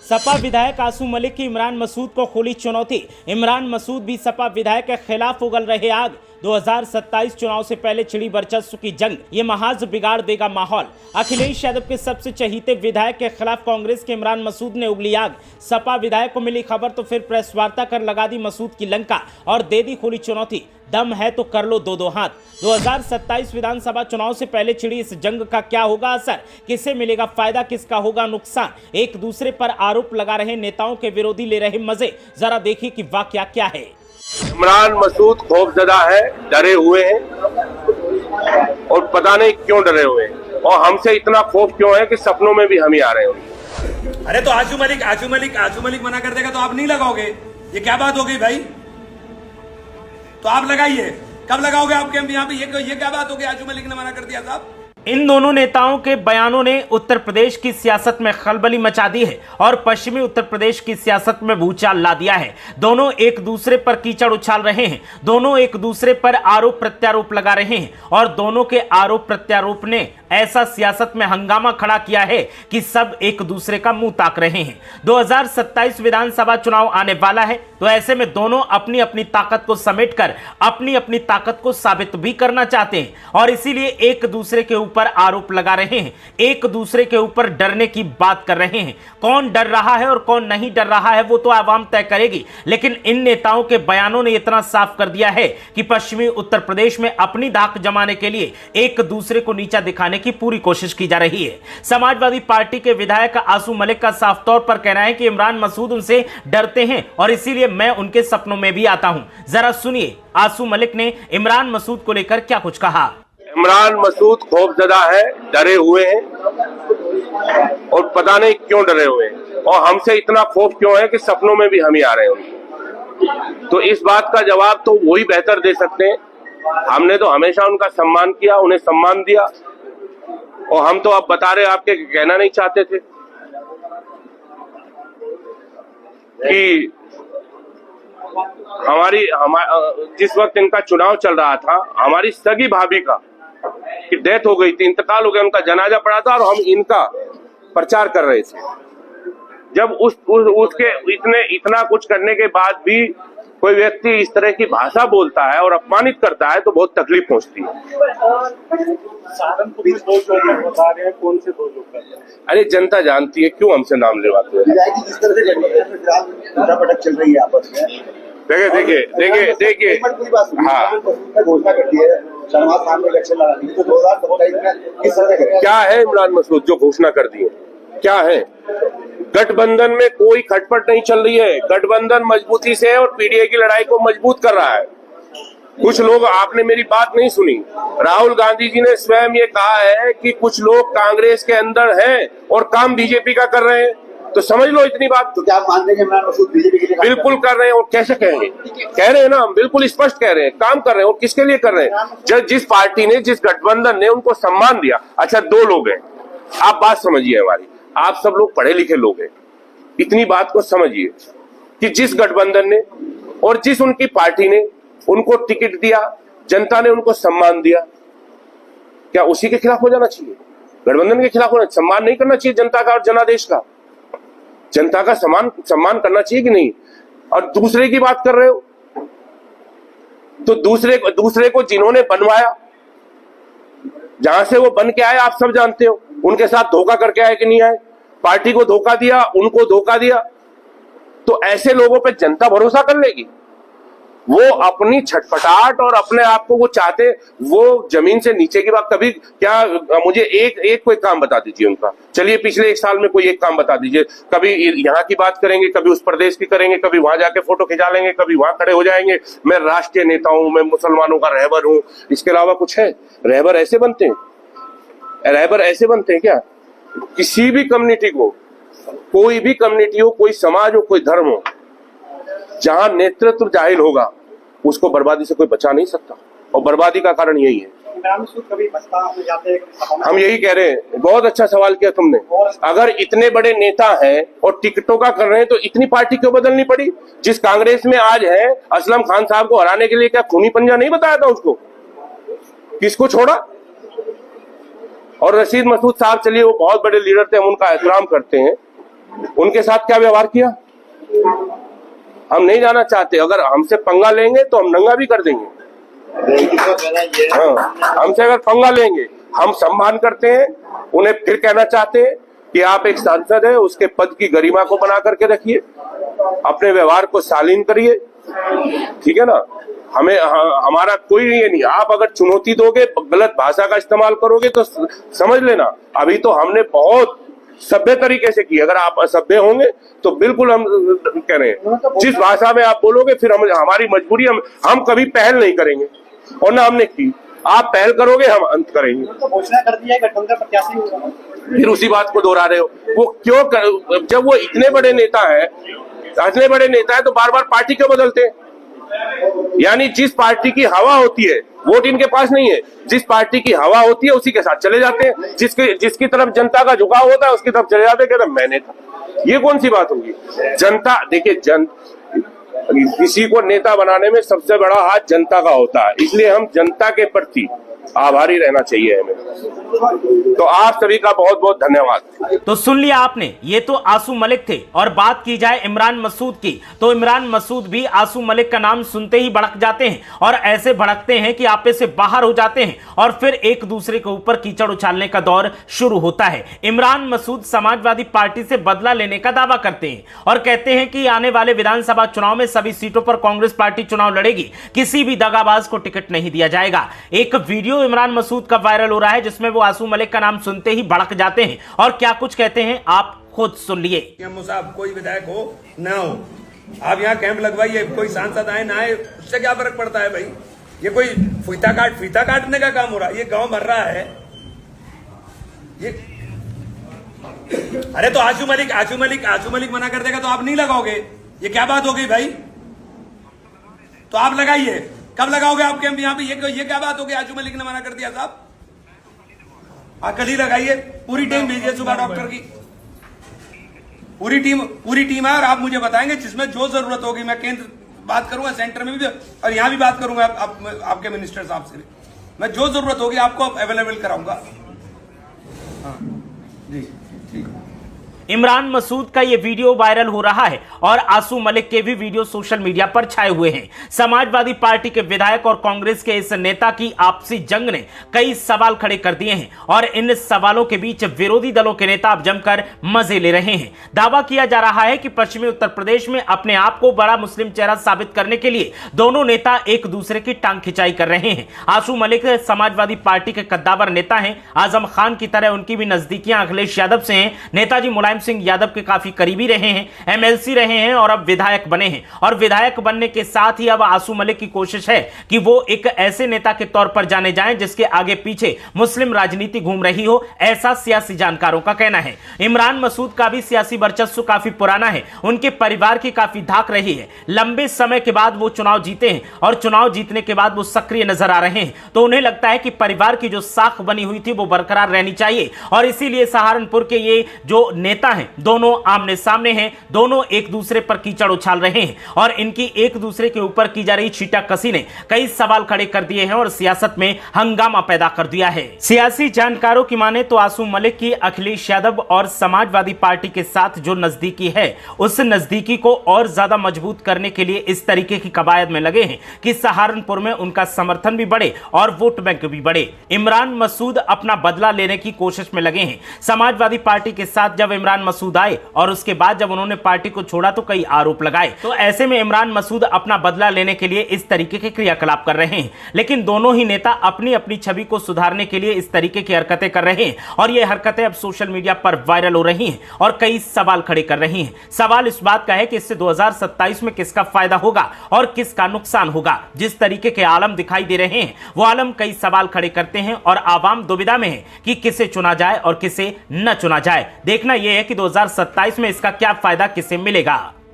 सपा विधायक आसू मलिक की इमरान मसूद को खुली चुनौती। इमरान मसूद भी सपा विधायक के खिलाफ उगल रहे आग। 2027 चुनाव से पहले छिड़ी वर्चस्व की जंग, ये महाज बिगाड़ देगा माहौल। अखिलेश यादव के सबसे चहीते विधायक के खिलाफ कांग्रेस के इमरान मसूद ने उगली आग। सपा विधायक को मिली खबर तो फिर प्रेस वार्ता कर लगा दी मसूद की लंका और दे दी खुली चुनौती। दम है तो कर लो दो हाथ। 2027 विधानसभा चुनाव से पहले छिड़ी इस जंग का क्या होगा असर, किसे मिलेगा फायदा, किसका होगा नुकसान। एक दूसरे पर आरोप लगा रहे नेताओं के विरोधी ले रहे मजे, जरा देखिए कि वाकया क्या है। इमरान मसूद खौफजदा है, डरे हुए हैं और पता नहीं क्यों डरे हुए हैं और हमसे इतना खौफ क्यों है कि सपनों में भी हम ही आ रहे हैं। अरे तो आजू मलिक मना कर देगा तो आप नहीं लगाओगे, ये क्या बात हो गई भाई? तो आप लगाइए, कब लगाओगे आप कैंप यहाँ पे? ये क्या बात हो गई? आजू मलिक ने मना कर दिया साहब। इन दोनों नेताओं के बयानों ने उत्तर प्रदेश की सियासत में खलबली मचा दी है और पश्चिमी उत्तर प्रदेश की सियासत में भूचाल ला दिया है। दोनों एक दूसरे पर कीचड़ उछाल रहे हैं, दोनों एक दूसरे पर आरोप प्रत्यारोप लगा रहे हैं और दोनों के आरोप प्रत्यारोप ने ऐसा सियासत में हंगामा खड़ा किया है कि सब एक दूसरे का मुंह ताक रहे हैं। 2027 विधानसभा चुनाव आने वाला है, तो ऐसे में दोनों अपनी अपनी ताकत को समेटकर अपनी अपनी ताकत को साबित भी करना चाहते हैं और इसीलिए एक दूसरे के ऊपर आरोप लगा रहे हैं, एक दूसरे के ऊपर डरने की बात कर रहे हैं। कौन डर रहा है और कौन नहीं डर रहा है वो तो आवाम तय करेगी, लेकिन इन नेताओं के बयानों ने इतना साफ कर दिया है कि पश्चिमी उत्तर प्रदेश में अपनी धाक जमाने के लिए एक दूसरे को नीचा दिखाने की पूरी कोशिश की जा रही है। समाजवादी पार्टी के विधायक आसू मलिक का साफ तौर पर कहना है कि इमरान मसूद उनसे डरते हैं और इसीलिए मैं उनके सपनों में भी आता हूं। जरा सुनिए आसू मलिक ने इमरान मसूद को लेकर क्या कुछ कहा। इमरान मसूद खौफजदा है, डरे हुए हैं और पता नहीं क्यों डरे हुए हैं और हमसे इतना खौफ क्यों है कि सपनों में भी हम ही आ रहे हैं। तो इस बात का जवाब तो वही बेहतर दे सकते हैं। हमने तो हमेशा उनका सम्मान किया, उन्हें सम्मान दिया और हम तो अब बता रहे आपके कहना नहीं चाहते थे कि जिस वक्त इनका चुनाव चल रहा था, हमारी सगी भाभी का की डेथ हो गई थी, इंतकाल हो गया, उनका जनाजा पड़ा था और हम इनका प्रचार कर रहे थे। जब उसके इतना कुछ करने के बाद भी कोई व्यक्ति इस तरह की भाषा बोलता है और अपमानित करता है तो बहुत तकलीफ पहुंचती है। कौन से दो लोग? अरे जनता जानती है, क्यों हमसे नाम लेवाते हैं? जिस तरह से चल रही है आपस में, देखिए हाँ, घोषणा कर दी है शहनाज खान ने इलेक्शन लड़ा दी, तो 2027 में किस तरह से क्या है इमरान मसूद जो घोषणा कर दी है? क्या है? गठबंधन में कोई खटपट नहीं चल रही है। गठबंधन मजबूती से और पीडीए की लड़ाई को मजबूत कर रहा है। कुछ लोग, आपने मेरी बात नहीं सुनी, राहुल गांधी जी ने स्वयं ये कहा है कि कुछ लोग कांग्रेस के अंदर हैं और काम बीजेपी का कर रहे हैं। तो समझ लो इतनी बात। तो क्या आप मानते हैं कि इमरान मसूद बीजेपी के लिए बिल्कुल कर रहे हैं। और कैसे कहेंगे? कह रहे हैं ना, हम बिल्कुल स्पष्ट कह रहे हैं, काम कर रहे हैं। और किसके लिए कर रहे हैं? जिस पार्टी ने, जिस गठबंधन ने उनको सम्मान दिया। अच्छा, दो लोग हैं, आप बात समझिए हमारी, आप सब लोग पढ़े लिखे लोग हैं, इतनी बात को समझिए कि जिस गठबंधन ने और जिस उनकी पार्टी ने उनको टिकट दिया, जनता ने उनको सम्मान दिया, क्या उसी के खिलाफ हो जाना चाहिए? गठबंधन के खिलाफ होना, सम्मान नहीं करना चाहिए जनता का और जनादेश का? जनता का सम्मान करना चाहिए कि नहीं? और दूसरे की बात कर रहे हो तो दूसरे को जिन्होंने बनवाया, जहां से वो बन के आए आप सब जानते हो, उनके साथ धोखा करके आए कि नहीं आए? पार्टी को धोखा दिया, उनको धोखा दिया, तो ऐसे लोगों पे जनता भरोसा कर लेगी? वो अपनी छटपटाहट और अपने आप को वो चाहते, वो जमीन से नीचे की बात। कभी क्या, मुझे एक कोई काम बता दीजिए उनका। चलिए पिछले 1 साल में कोई एक काम बता दीजिए। कभी यहाँ की बात करेंगे, कभी उस प्रदेश की करेंगे, कभी वहां जाके फोटो खिंचा लेंगे, कभी वहां खड़े हो जाएंगे, मैं राष्ट्रीय नेता हूं, मैं मुसलमानों का रहबर हूं। इसके अलावा कुछ है? रहबर ऐसे बनते हैं? रहबर ऐसे बनते हैं क्या? किसी भी कम्युनिटी को, कोई भी कम्युनिटी हो, कोई समाज हो, कोई धर्म हो, जहां नेतृत्व जाहिल होगा उसको बर्बादी से कोई बचा नहीं सकता और बर्बादी का कारण यही है। हम यही कह रहे हैं। बहुत अच्छा सवाल किया तुमने। अगर इतने बड़े नेता हैं और टिकटों का कर रहे हैं तो इतनी पार्टी क्यों बदलनी पड़ी? जिस कांग्रेस में आज है, असलम खान साहब को हराने के लिए क्या खूनी पंजा नहीं बताया था उसको? किसको छोड़ा? और रशीद मसूद साहब, चलिए वो बहुत बड़े लीडर थे, हम उनका एहतराम करते हैं, उनके साथ क्या व्यवहार किया? हम नहीं जाना चाहते, अगर हमसे पंगा लेंगे तो हम नंगा भी कर देंगे। हाँ, हमसे अगर पंगा लेंगे, हम सम्मान करते हैं, उन्हें फिर कहना चाहते हैं कि आप एक सांसद है, उसके पद की गरिमा को बना करके रखिए, अपने व्यवहार को शालीन करिए, ठीक है ना। हमें हमारा कोई ये नहीं, आप अगर चुनौती दोगे, गलत भाषा का इस्तेमाल करोगे तो समझ लेना अभी तो हमने बहुत सभ्य तरीके से की। अगर आप असभ्य होंगे तो बिल्कुल हम कह रहे हैं जिस भाषा में आप बोलोगे फिर हमारी मजबूरी, हम कभी पहल नहीं करेंगे और ना हमने की। आप पहल करोगे, हम अंत करेंगे। तो घोषणा कर दिया है गठबंधन प्रत्याशी होगा, फिर उसी बात को दोहरा रहे हो। वो क्यों जब वो इतने बड़े नेता है तो बार बार पार्टी क्यों बदलते हैं? यानी जिस पार्टी की हवा होती है, वोट इनके पास नहीं है, जिस पार्टी की हवा होती है उसी के साथ चले जाते हैं, जिसकी तरफ जनता का झुकाव होता है उसकी तरफ चले जाते हैं, कहते मैंने था। ये कौन सी बात होगी? जनता, देखिए किसी को नेता बनाने में सबसे बड़ा हाथ जनता का होता है, इसलिए हम जनता के प्रति आभारी रहना चाहिए हमें। तो आप सभी का बहुत बहुत धन्यवाद। तो सुन लिया आपने, ये तो आसू मलिक थे। और बात की जाए इमरान मसूद की, तो इमरान मसूद भी आसू मलिक का नाम सुनते ही भड़क जाते हैं और ऐसे भड़कते हैं कि आपे से बाहर हो जाते हैं और फिर एक दूसरे के ऊपर कीचड़ उछालने का दौर शुरू होता है। इमरान मसूद समाजवादी पार्टी से बदला लेने का दावा करते हैं और कहते हैं कि आने वाले विधानसभा चुनाव में सभी सीटों पर कांग्रेस पार्टी चुनाव लड़ेगी, किसी भी दगाबाज को टिकट नहीं दिया जाएगा। एक वीडियो इमरान मसूद का वायरल हो रहा है जिसमें वो आसू मलिक का नाम सुनते ही भड़क जाते हैं और क्या कुछ कहते हैं आप खुद सुन लिए। साहब कोई विधायक हो ना हो, आप यहाँ कैंप लगवाइए, कोई सांसद आए ना आए, उससे क्या फर्क पड़ता है भाई? ये कोई फीता काटने का काम हो रहा है? ये गांव भर रहा है ये। अरे तो आशू मलिक मना कर देगा तो आप नहीं लगाओगे, ये क्या बात हो गई भाई? तो आप लगाइए, कब लगाओगे आप कैंप यहाँ पे? ये क्या बात हो गई? आशू मलिक ने मना कर दिया साहब, कल ही लगाइए। पूरी टीम भेजिए सुबह, डॉक्टर की पूरी टीम है और आप मुझे बताएंगे जिसमें जो जरूरत होगी। मैं केंद्र बात करूंगा, सेंटर में भी और यहां भी बात करूंगा आपके मिनिस्टर साहब से भी। मैं जो जरूरत होगी आपको अवेलेबल कराऊंगा। हाँ जी, ठीक है। इमरान मसूद का यह वीडियो वायरल हो रहा है और आसू मलिक के भी वीडियो सोशल मीडिया पर छाए हुए हैं। समाजवादी पार्टी के विधायक और कांग्रेस के इस नेता की आपसी जंग ने कई सवाल खड़े कर दिए हैं और इन सवालों के बीच विरोधी दलों के नेता अब जमकर मजे ले रहे हैं। दावा किया जा रहा है कि पश्चिमी उत्तर प्रदेश में अपने आप को बड़ा मुस्लिम चेहरा साबित करने के लिए दोनों नेता एक दूसरे की टांग खिंचाई कर रहे हैं। आसू मलिक समाजवादी पार्टी के कद्दावर नेता हैं। आजम खान की तरह उनकी भी नजदीकियां अखिलेश यादव से हैं। नेताजी मुलायम सिंह यादव के काफी करीबी रहे हैं, एमएलसी रहे हैं और अब विधायक बने हैं। और विधायक बनने के साथ ही अब आसू मलिक की कोशिश है कि वो एक ऐसे नेता के तौर पर जाने जाएं जिसके आगे पीछे मुस्लिम राजनीति घूम रही हो, ऐसा सियासी जानकारों का कहना है। इमरान मसूद का भी सियासी वर्चस्व काफी पुराना है, उनके परिवार की काफी धाक रही है। लंबे समय के बाद वो चुनाव जीते हैं और चुनाव जीतने के बाद वो सक्रिय नजर आ रहे हैं, तो उन्हें लगता है कि परिवार की जो साख बनी हुई थी वो बरकरार रहनी चाहिए। और इसीलिए सहारनपुर के ये जो नेता हैं दोनों आमने सामने हैं, दोनों एक दूसरे पर कीचड़ उछाल रहे हैं और इनकी एक दूसरे के ऊपर की जा रही छींटाकसी ने कई सवाल खड़े कर दिए हैं और सियासत में हंगामा पैदा कर दिया है। सियासी जानकारों की माने तो आसू मलिक की अखिलेश यादव और समाजवादी पार्टी के साथ जो नजदीकी है, उस नजदीकी को और ज्यादा मजबूत करने के लिए इस तरीके की कवायद में लगे हैं कि सहारनपुर में उनका समर्थन भी बढ़े और वोट बैंक भी बढ़े। इमरान मसूद अपना बदला लेने की कोशिश में लगे हैं। समाजवादी पार्टी के साथ जब इमरान मसूद आए और उसके बाद जब उन्होंने पार्टी को छोड़ा तो कई आरोप लगाए, तो ऐसे में इमरान मसूद अपना बदला लेने के लिए इस तरीके के क्रियाकलाप कर रहे हैं। लेकिन दोनों ही नेता अपनी अपनी छवि को सुधारने के लिए इस तरीके की हरकतें कर रहे हैं और ये हरकतें अब सोशल मीडिया पर वायरल हो रही हैं और कई सवाल खड़े कर रही हैं। सवाल इस बात का है कि इससे 2027 में किसका फायदा होगा और किसका नुकसान होगा। जिस तरीके के आलम दिखाई दे रहे हैं वो आलम कई सवाल खड़े करते हैं और आवाम दुविधा में है कि किसे चुना जाए और किसे न चुना जाए। देखना यह है कि 2027 में इसका क्या फायदा किसे मिलेगा।